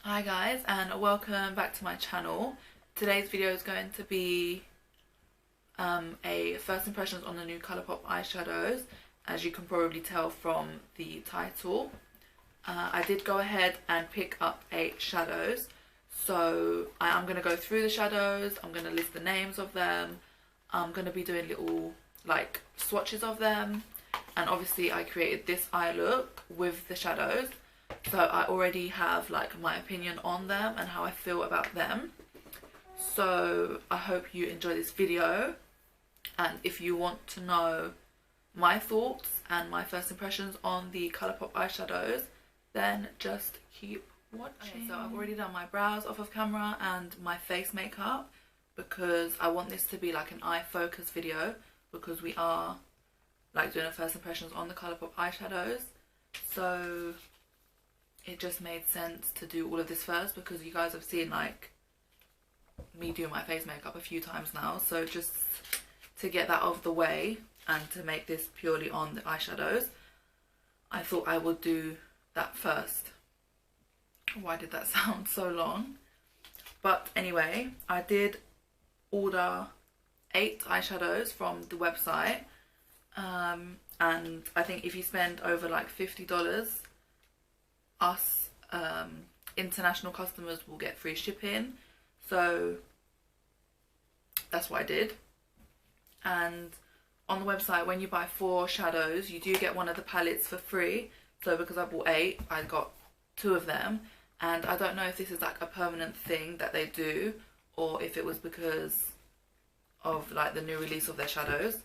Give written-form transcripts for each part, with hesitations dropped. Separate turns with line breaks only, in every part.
Hi guys, and welcome back to my channel. Today's video is going to be a first impressions on the new ColourPop eyeshadows, as you can probably tell from the title. I did go ahead and pick up 8 shadows, so I am going to go through the shadows. I'm going to list the names of them. I'm going to be doing little like swatches of them, and obviously I created this eye look with the shadows. So I already have like my opinion on them and how I feel about them. So I hope you enjoy this video, and if you want to know my thoughts and my first impressions on the ColourPop eyeshadows, then just keep watching. Okay, so I've already done my brows off of camera and my face makeup, because I want this to be like an eye focus video, because we are like doing a first impressions on the ColourPop eyeshadows. So it just made sense to do all of this first, because you guys have seen like me do my face makeup a few times now. So just to get that out of the way and to make this purely on the eyeshadows, I thought I would do that first. Why did that sound so long? But anyway, I did order 8 eyeshadows from the website, and I think if you spend over like $50, us international customers will get free shipping. So that's what I did. And on the website, when you buy 4 shadows, you do get one of the palettes for free. So because I bought 8, I got 2 of them. And I don't know if this is like a permanent thing that they do, or if it was because of like the new release of their shadows.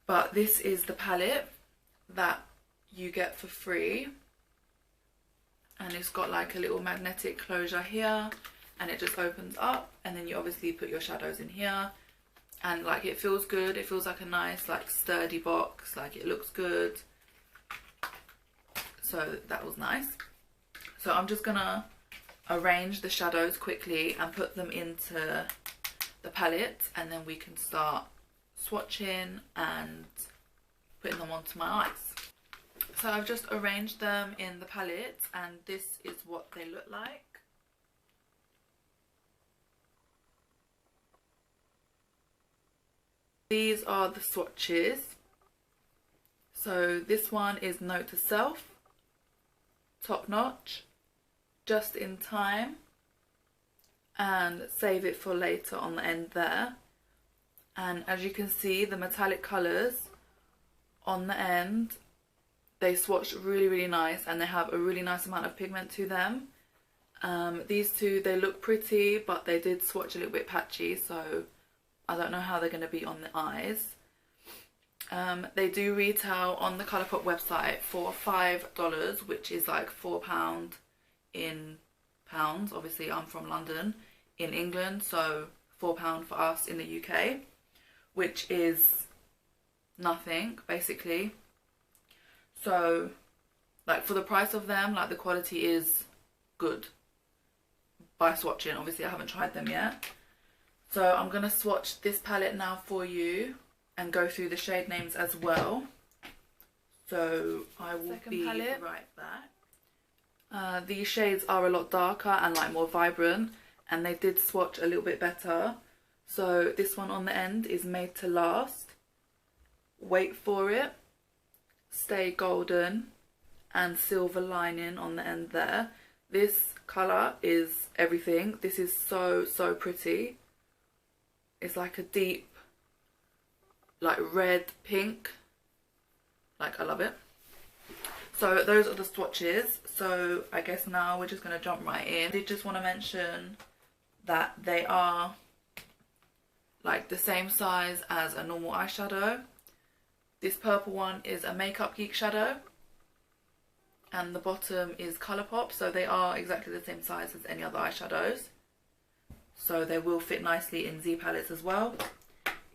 But this is the palette that you get for free. And it's got like a little magnetic closure here, and it just opens up, and then you obviously put your shadows in here, and like it feels good. It feels like a nice like sturdy box, like it looks good. So that was nice. So I'm just gonna arrange the shadows quickly and put them into the palette, and then we can start swatching and putting them onto my eyes. So I've just arranged them in the palette, and this is what they look like. These are the swatches. So this one is Note to Self, Top Notch, Just in Time, and Save It for Later on the end there. And as you can see, the metallic colours on the end, they swatched really nice, and they have a really nice amount of pigment to them. These two, they look pretty, but they did swatch a little bit patchy, so I don't know how they're going to be on the eyes. They do retail on the ColourPop website for $5, which is like £4 in pounds. Obviously I'm from London in England, so £4 for us in the UK, which is nothing basically. So like for the price of them, like the quality is good by swatching. Obviously I haven't tried them yet. So I'm going to swatch this palette now for you and go through the shade names as well. So I will be right back. These shades are a lot darker and like more vibrant, and they did swatch a little bit better. So this one on the end is Made to Last, Wait For It, Stay Golden, and Silver Lining on the end there. This colour is everything. This is so pretty. It's like a deep like red pink. Like I love it. So those are the swatches. So I guess now we're just going to jump right in. I did just want to mention that they are like the same size as a normal eyeshadow. This purple one is a Makeup Geek shadow, and the bottom is ColourPop, so they are exactly the same size as any other eyeshadows. So they will fit nicely in Z palettes as well,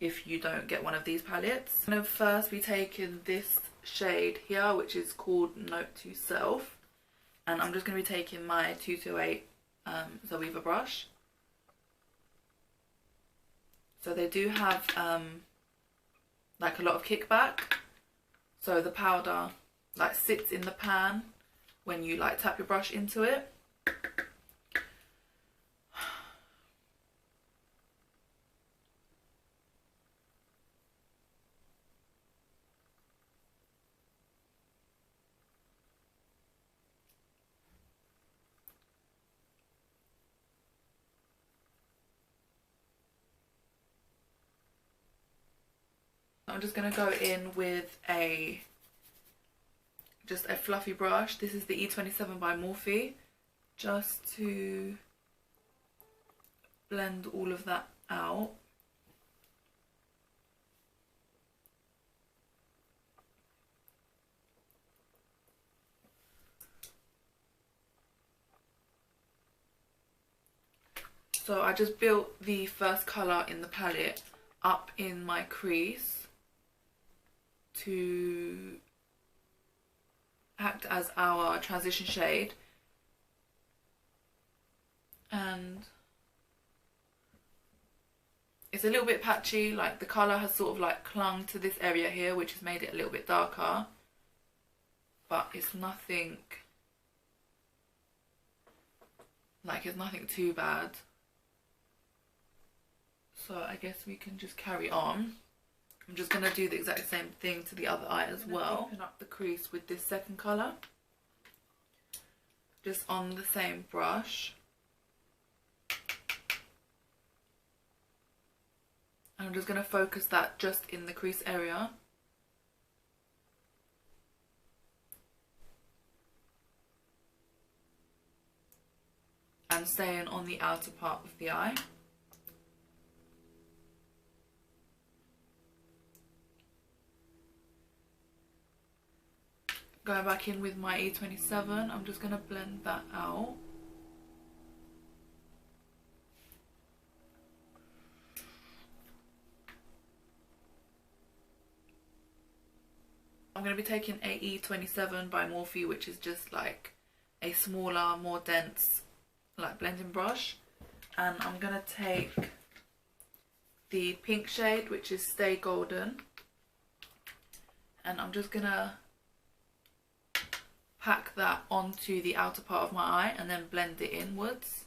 if you don't get one of these palettes. I'm going to first be taking this shade here, which is called Note to Self, and I'm just going to be taking my 228 Zoeva brush. So they do have like a lot of kickback, so the powder like sits in the pan when you like tap your brush into it. I'm just going to go in with just a fluffy brush. This is the E27 by Morphe, just to blend all of that out. So I just built the first colour in the palette up in my crease to act as our transition shade, and it's a little bit patchy, like the colour has sort of like clung to this area here, which has made it a little bit darker, but it's nothing too bad. So I guess we can just carry on. I'm just going to do the exact same thing to the other eye as well. Open up the crease with this second colour, just on the same brush. And I'm just going to focus that just in the crease area. And staying on the outer part of the eye. Going back in with my E27, I'm just going to blend that out. I'm going to be taking a E27 by Morphe, which is just like a smaller, more dense like blending brush. And I'm going to take the pink shade, which is Stay Golden. And I'm just going to pack that onto the outer part of my eye and then blend it inwards.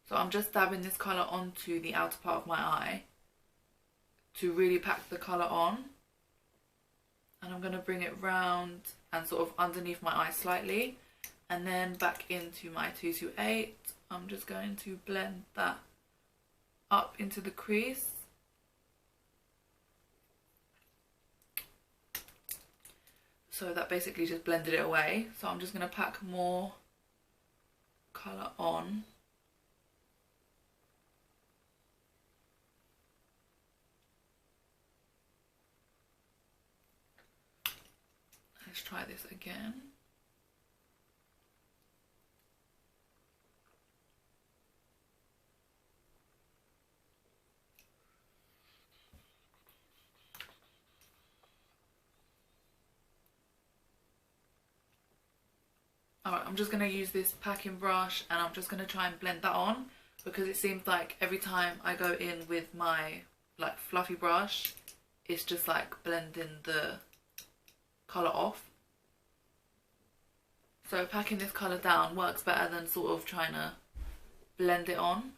So I'm just dabbing this colour onto the outer part of my eye to really pack the colour on. And I'm going to bring it round and sort of underneath my eye slightly. And then back into my 228, I'm just going to blend that up into the crease. So that basically just blended it away. So I'm just going to pack more colour on. Let's try this again. Alright, I'm just going to use this packing brush and I'm just going to try and blend that on, because it seems like every time I go in with my like fluffy brush, it's just like blending the colour off. So packing this colour down works better than sort of trying to blend it on.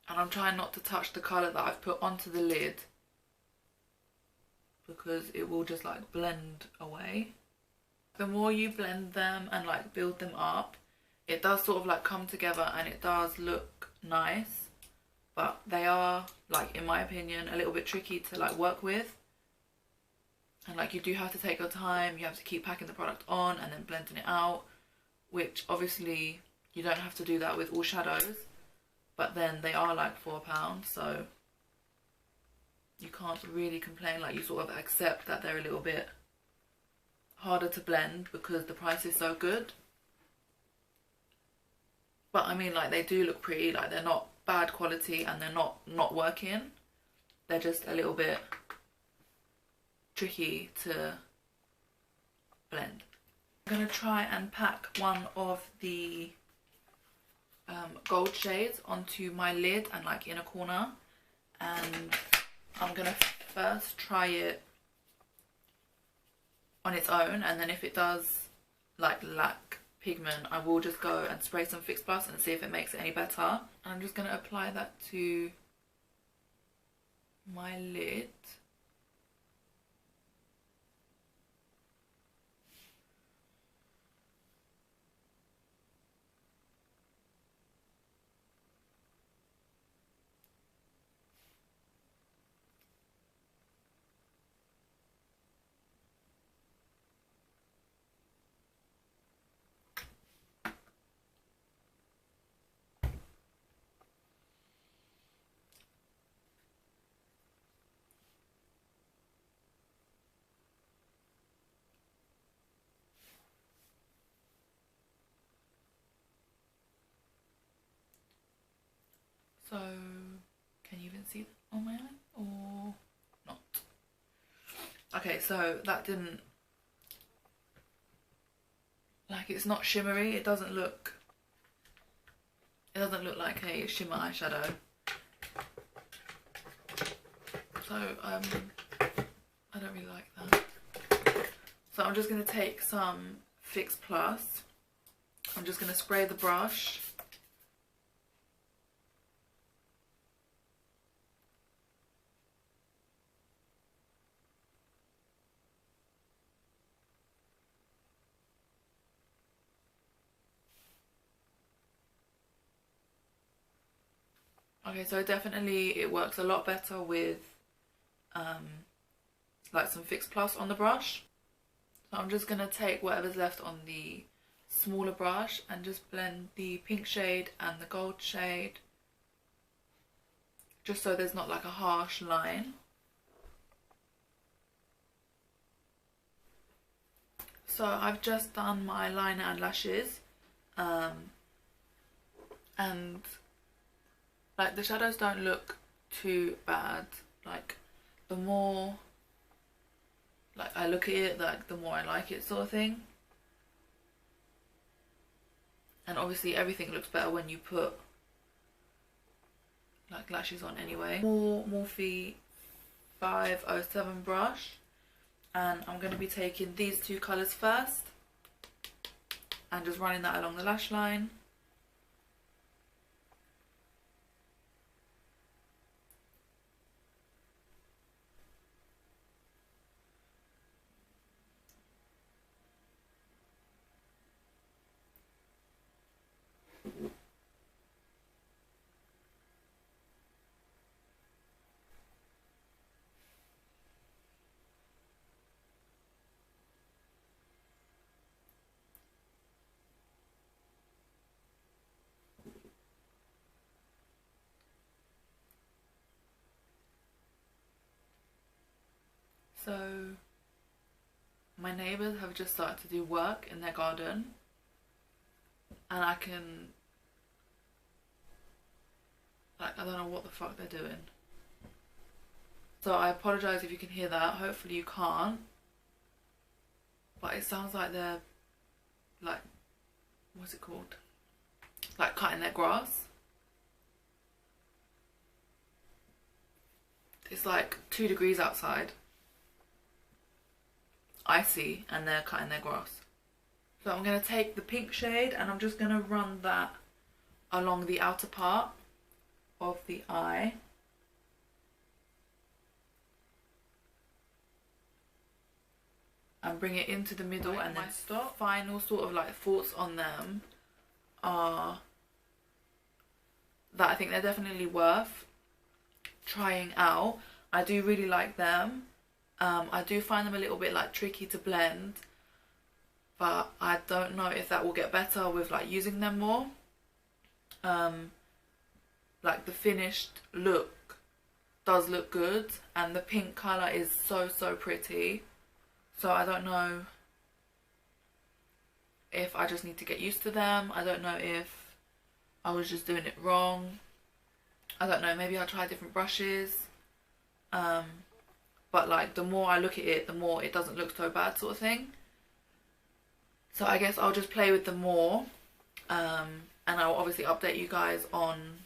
And I'm trying not to touch the colour that I've put onto the lid, because it will just like blend away. The more you blend them and like build them up, it does sort of like come together and it does look nice, but they are, like, in my opinion, a little bit tricky to like work with. And like you do have to take your time, you have to keep packing the product on and then blending it out, which obviously you don't have to do that with all shadows, but then they are like £4, so you can't really complain. Like, you sort of accept that they're a little bit harder to blend because the price is so good. But I mean, like, they do look pretty. Like, they're not bad quality and they're not working. They're just a little bit tricky to blend. I'm going to try and pack one of the gold shades onto my lid and like in a corner, and I'm going to first try it on its own, and then if it does like lack pigment, I will just go and spray some Fix Plus and see if it makes it any better. And I'm just going to apply that to my lid. So, can you even see that on my eye or not? Okay, so that didn't, like, it's not shimmery. It doesn't look like a shimmer eyeshadow. So, I don't really like that. So I'm just going to take some Fix Plus. I'm just going to spray the brush. Okay, so definitely it works a lot better with like some Fix Plus on the brush. So I'm just going to take whatever's left on the smaller brush and just blend the pink shade and the gold shade, just so there's not like a harsh line. So I've just done my liner and lashes, and like the shadows don't look too bad. Like the more like I look at it, like the more I like it, sort of thing. And obviously everything looks better when you put like lashes on anyway. Morphe 507 brush, and I'm going to be taking these two colours first and just running that along the lash line. So my neighbours have just started to do work in their garden, and I can, like, I don't know what the fuck they're doing. So I apologise if you can hear that. Hopefully you can't. But it sounds like they're, like, what's it called? Like cutting their grass. It's like 2 degrees outside. Icy, and they're cutting their grass. So I'm going to take the pink shade and I'm just going to run that along the outer part of the eye. And bring it into the middle, and then stop. Final sort of like thoughts on them are that I think they're definitely worth trying out. I do really like them. I do find them a little bit like tricky to blend, but I don't know if that will get better with like using them more. Like the finished look does look good, and the pink colour is so pretty. So I don't know if I just need to get used to them. I don't know if I was just doing it wrong. I don't know, maybe I'll try different brushes. But like the more I look at it, the more it doesn't look so bad, sort of thing. So I guess I'll just play with them more. And I'll obviously update you guys on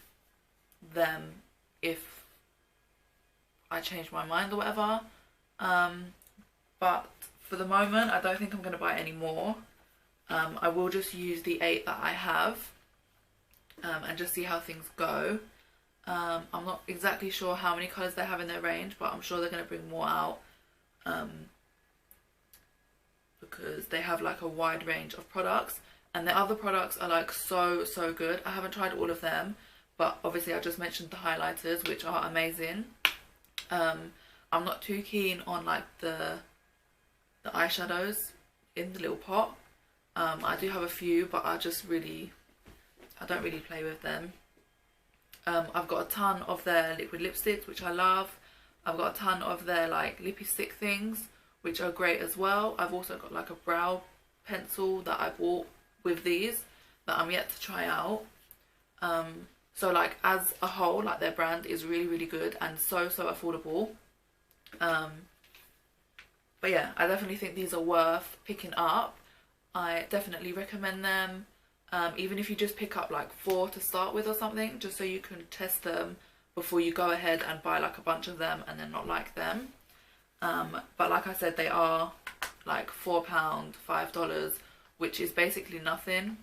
them if I change my mind or whatever. But for the moment, I don't think I'm going to buy any more. I will just use the 8 that I have and just see how things go. I'm not exactly sure how many colours they have in their range, but I'm sure they're going to bring more out, because they have like a wide range of products, and the other products are like so good. I haven't tried all of them, but obviously I just mentioned the highlighters, which are amazing. I'm not too keen on like the eyeshadows in the little pot. I do have a few, but I don't really play with them. I've got a ton of their liquid lipsticks, which I love. I've got a ton of their like lippy stick things, which are great as well. I've also got like a brow pencil that I bought with these that I'm yet to try out. So like as a whole, like their brand is really good and so affordable. But yeah, I definitely think these are worth picking up. I definitely recommend them. Even if you just pick up like 4 to start with or something, just so you can test them before you go ahead and buy like a bunch of them and then not like them. But like I said, they are like £4, $5, which is basically nothing.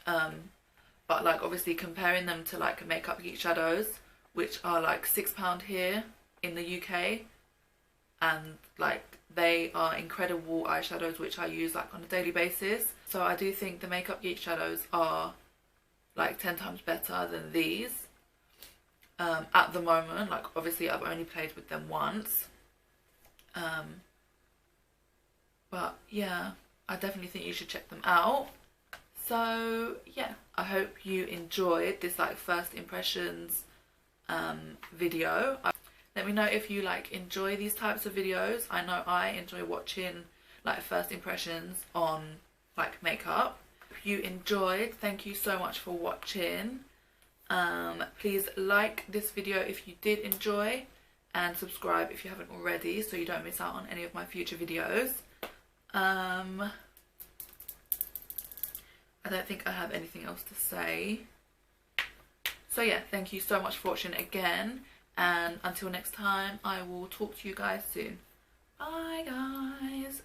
But like obviously comparing them to like Makeup Geek Shadows, which are like £6 here in the UK, and like they are incredible eyeshadows which I use like on a daily basis. So I do think the Makeup Geek Shadows are like 10 times better than these at the moment. Like obviously I've only played with them once, but yeah, I definitely think you should check them out. So yeah, I hope you enjoyed this like first impressions video. Let me know if you like enjoy these types of videos. I know I enjoy watching like first impressions on like makeup. If you enjoyed, thank you so much for watching. Please like this video if you did enjoy, and subscribe if you haven't already so you don't miss out on any of my future videos. I don't think I have anything else to say. So yeah, thank you so much for watching again, and until next time, I will talk to you guys soon. Bye guys.